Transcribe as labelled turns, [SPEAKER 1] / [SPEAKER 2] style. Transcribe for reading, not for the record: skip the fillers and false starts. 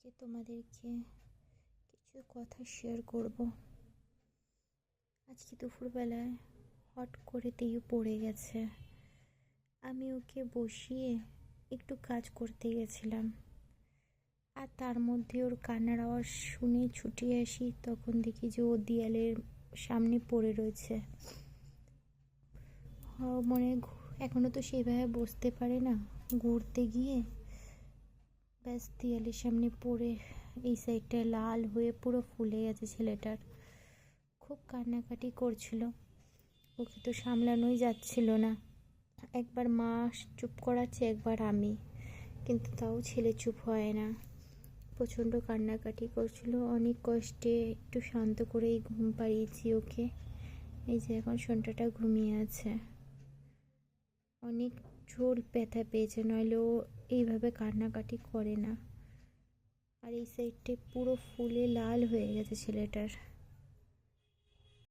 [SPEAKER 1] আজকে তোমাদেরকে কিছু কথা শেয়ার করব। আজকে দুপুরবেলায় হট করে তেইও পড়ে গেছে। আমি ওকে বসিয়ে একটু কাজ করতে গেছিলাম, আর তার মধ্যে ওর কান্নার আওয়াজ শুনে ছুটে আসি। তখন দেখি যে ও দেয়ালের সামনে পড়ে রয়েছে। মনে এখনো তো সেইভাবে বসতে পারে না। ঘুরতে গিয়ে ব্যাস দেয়ালের সামনে পড়ে এই সাইডটা লাল হয়ে পুরো ফুলে গেছে। ছেলেটার খুব কান্নাকাটি করছিল, ওকে তো সামলানোই যাচ্ছিল না। একবার মা চুপ করাচ্ছে, একবার আমি, কিন্তু তাও ছেলে চুপ হয় না। প্রচণ্ড কান্নাকাটি করছিল। অনেক কষ্টে একটু শান্ত করেই ঘুম পাড়িয়েছি ওকে। এই যে এখন সন্ধ্যাটা ঘুমিয়ে আছে। অনেক জোর ব্যথা পেয়েছে, নইলে ও এইভাবে কান্নাকাটি করে না। আর এই সাইডটা পুরো ফুলে লাল হয়ে গেছে ছেলেটার।